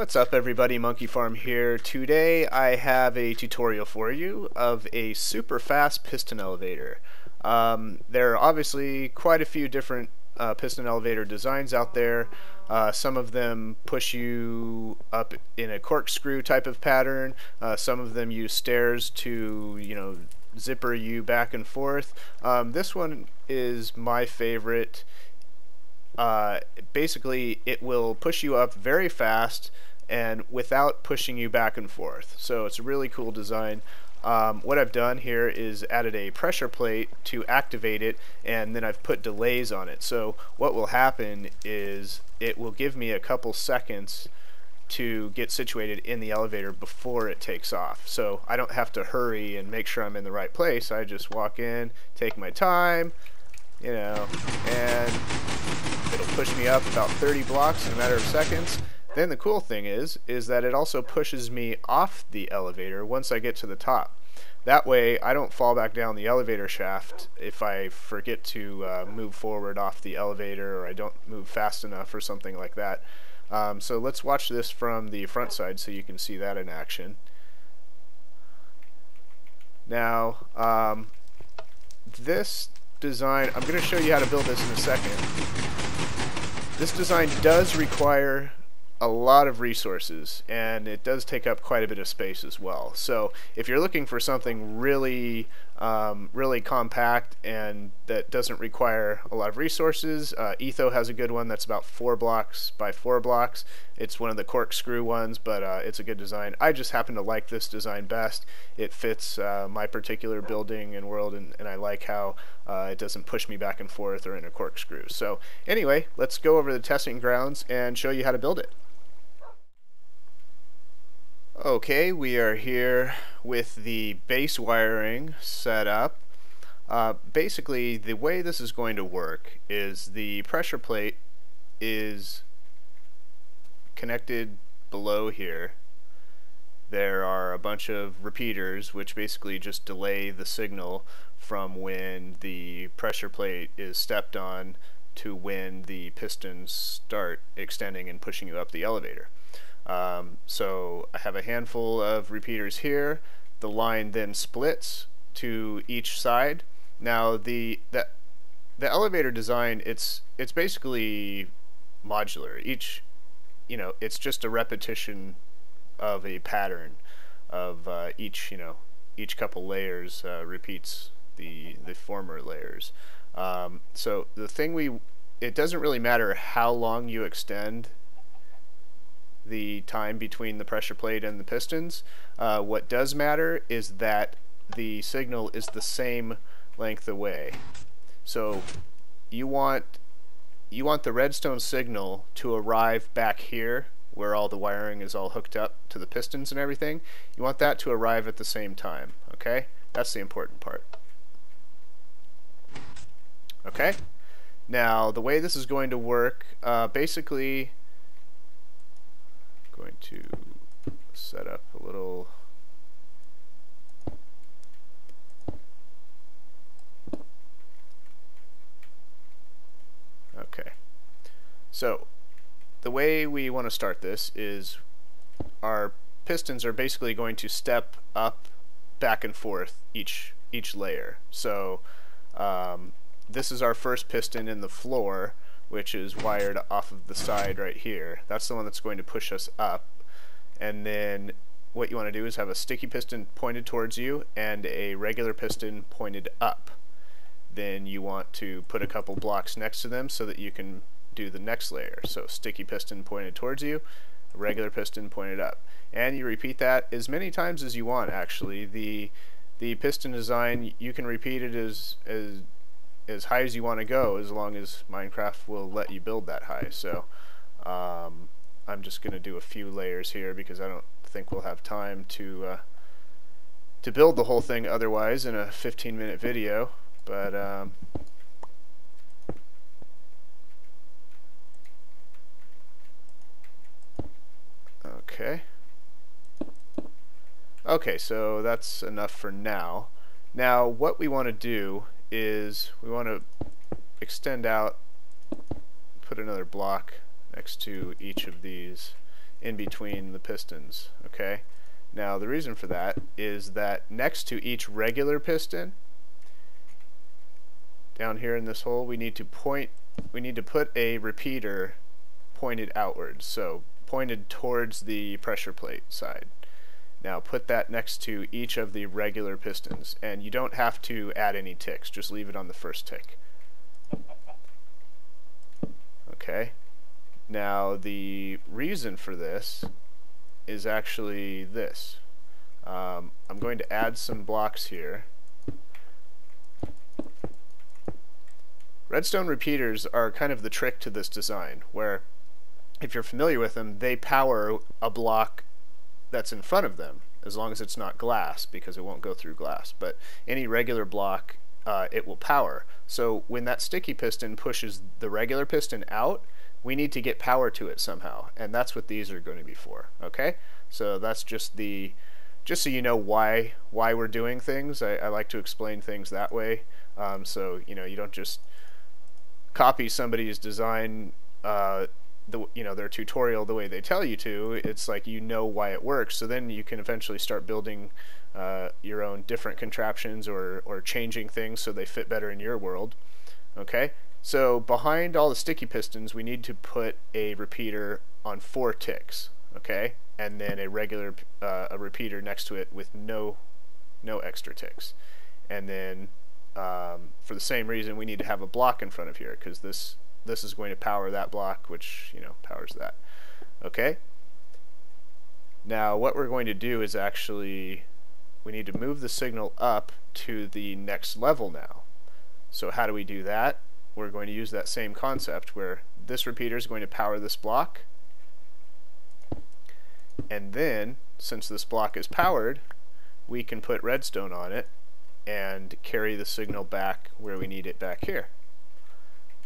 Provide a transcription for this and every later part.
What's up everybody, Monkeyfarm here. Today I have a tutorial for you of a super fast piston elevator. There are obviously quite a few different piston elevator designs out there. Some of them push you up in a corkscrew type of pattern. Some of them use stairs to, zipper you back and forth. This one is my favorite. Basically, it will push you up very fast and without pushing you back and forth. So it's a really cool design. What I've done here is added a pressure plate to activate it, and then I've put delays on it. So what will happen is it will give me a couple seconds to get situated in the elevator before it takes off. So I don't have to hurry and make sure I'm in the right place. I just walk in, take my time, and it'll push me up about 30 blocks in a matter of seconds. Then the cool thing is that it also pushes me off the elevator once I get to the top. That way I don't fall back down the elevator shaft if I forget to move forward off the elevator, or I don't move fast enough or something like that. So let's watch this from the front side so you can see that in action. Now this design, I'm going to show you how to build this in a second. This design does require a lot of resources, and it does take up quite a bit of space as well. So if you're looking for something really really compact and that doesn't require a lot of resources, Etho has a good one that's about 4 blocks by 4 blocks. It's one of the corkscrew ones, but it's a good design. I just happen to like this design best. It fits my particular building and world, and I like how it doesn't push me back and forth or in a corkscrew. So anyway, let's go over the testing grounds and show you how to build it. Okay, we are here with the base wiring set up. Basically, the way this is going to work is the pressure plate is connected below here. There are a bunch of repeaters which basically just delay the signal from when the pressure plate is stepped on to when the pistons start extending and pushing you up the elevator. So I have a handful of repeaters here. The line then splits to each side. Now the elevator design, it's basically modular. It's just a repetition of a pattern of each couple layers repeats the former layers. So the thing it doesn't really matter how long you extend the time between the pressure plate and the pistons. What does matter is that the signal is the same length away. So you want the redstone signal to arrive back here where all the wiring is all hooked up to the pistons and everything. You want that to arrive at the same time. Okay, that's the important part. Okay, now the way this is going to work, basically going to set up a little okay. So the way we want to start this is our pistons are basically going to step up back and forth each layer. So this is our first piston in the floor, which is wired off of the side right here. That's the one that's going to push us up. And then what you want to do is have a sticky piston pointed towards you and a regular piston pointed up. Then you want to put a couple blocks next to them so that you can do the next layer. So sticky piston pointed towards you, regular piston pointed up. And you repeat that as many times as you want, actually. The piston design, you can repeat it as high as you want to go, as long as Minecraft will let you build that high. So I'm just going to do a few layers here because I don't think we'll have time to build the whole thing otherwise in a 15-minute video. But okay, so that's enough for now. Now what we want to do is we want to extend out, put another block next to each of these in between the pistons. Okay. Now the reason for that is that next to each regular piston, down here in this hole, we need to put a repeater pointed outwards, so pointed towards the pressure plate side. Now put that next to each of the regular pistons, and you don't have to add any ticks, just leave it on the first tick. Okay. Now the reason for this is actually this. I'm going to add some blocks here. Redstone repeaters are kind of the trick to this design, where if you're familiar with them, they power a block that's in front of them, as long as it's not glass, because it won't go through glass. But any regular block, it will power. So when that sticky piston pushes the regular piston out, we need to get power to it somehow, and that's what these are going to be for. Okay, so that's just so you know why we're doing things. I like to explain things that way, so you don't just copy somebody's design, their tutorial the way they tell you to. It's like why it works, so then you can eventually start building your own different contraptions or changing things so they fit better in your world. Okay, so behind all the sticky pistons, we need to put a repeater on 4 ticks. Okay, and then a regular a repeater next to it with no extra ticks, and then for the same reason, we need to have a block in front of here, because this is going to power that block, which powers that. Okay, now what we're going to do is actually we need to move the signal up to the next level now. So how do we do that? We're going to use that same concept where this repeater is going to power this block, and then since this block is powered, we can put redstone on it and carry the signal back where we need it back here.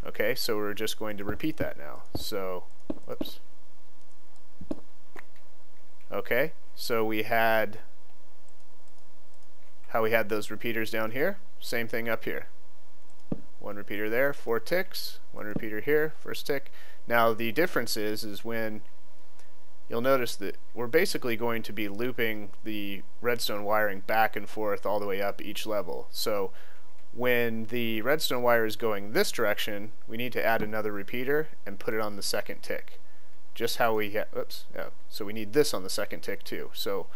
Okay, so we're just going to repeat that now. So, whoops. Okay, so we had those repeaters down here, same thing up here. 1 repeater there, 4 ticks, 1 repeater here, first tick. Now the difference is when you'll notice that we're basically going to be looping the redstone wiring back and forth all the way up each level. So when the redstone wire is going this direction, we need to add another repeater and put it on the second tick. Just how we so we need this on the second tick too. So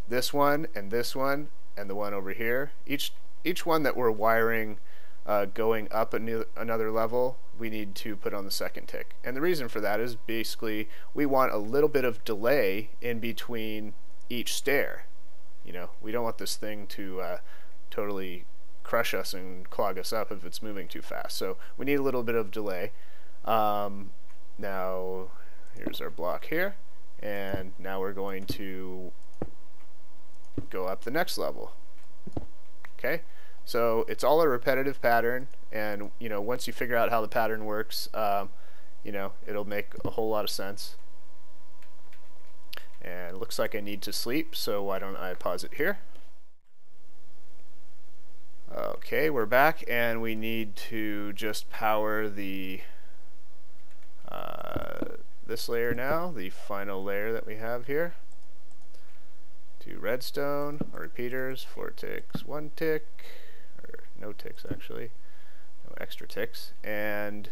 this one and the one over here, each one that we're wiring going up another level, we need to put on the second tick. And the reason for that is basically we want a little bit of delay in between each stair. We don't want this thing to totally crush us and clog us up if it's moving too fast. So we need a little bit of delay. Now here's our block here, and now we're going to go up the next level. Okay, so it's all a repetitive pattern, and once you figure out how the pattern works, it'll make a whole lot of sense. And it looks like I need to sleep, so why don't I pause it here. Okay, we're back, and we need to just power the this layer now, the final layer that we have here. 2 redstone, or repeaters, 4 ticks, 1 tick, or no ticks actually, no extra ticks, and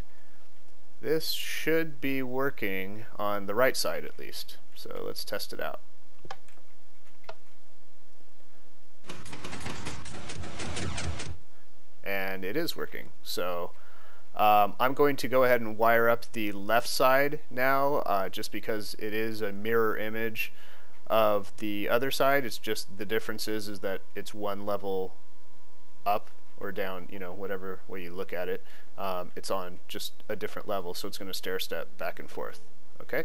this should be working on the right side at least. So let's test it out. And it is working. So I'm going to go ahead and wire up the left side now, just because it is a mirror image of the other side. It's just the difference is that it's 1 level up or down, whatever way you look at it. It's on just a different level, so it's going to stair step back and forth. Okay.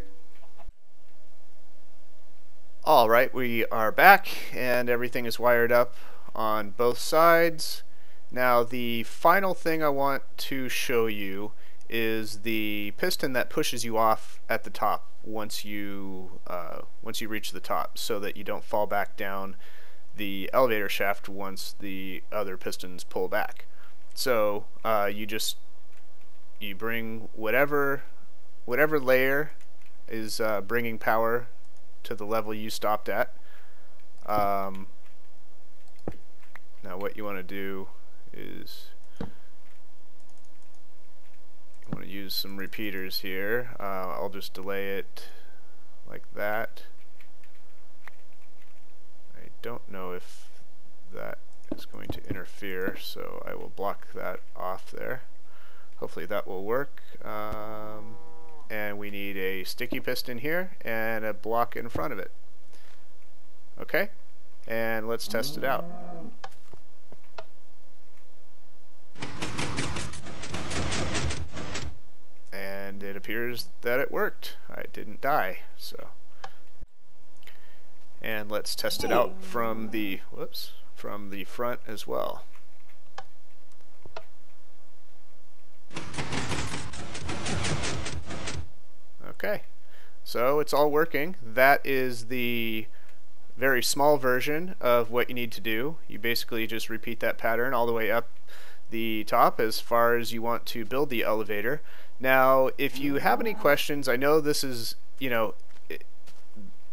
Alright, we are back, and everything is wired up on both sides. Now the final thing I want to show you is the piston that pushes you off at the top once you reach the top, so that you don't fall back down the elevator shaft once the other pistons pull back. So you bring whatever layer is bringing power to the level you stopped at. Now what you want to do is you want to use some repeaters here. I'll just delay it like that. I don't know if that is going to interfere, so I will block that off there. Hopefully that will work. And we need a sticky piston here and a block in front of it. Okay, and let's test it out. And it appears that it worked. I didn't die, so. And let's test it out from the front as well. Okay, so it's all working. That is the very small version of what you need to do. You basically just repeat that pattern all the way up the top as far as you want to build the elevator. Now, if you have any questions, I know this is, you know,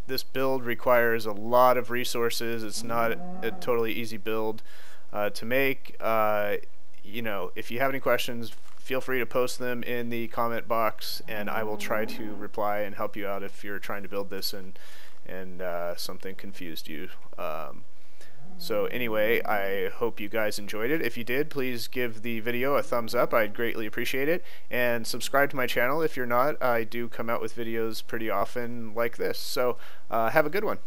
this build requires a lot of resources. It's not a totally easy build to make. You know, if you have any questions, feel free to post them in the comment box, and I will try to reply and help you out if you're trying to build this and something confused you. So anyway, I hope you guys enjoyed it. If you did, please give the video a thumbs up. I'd greatly appreciate it. And subscribe to my channel if you're not. I do come out with videos pretty often like this. So have a good one.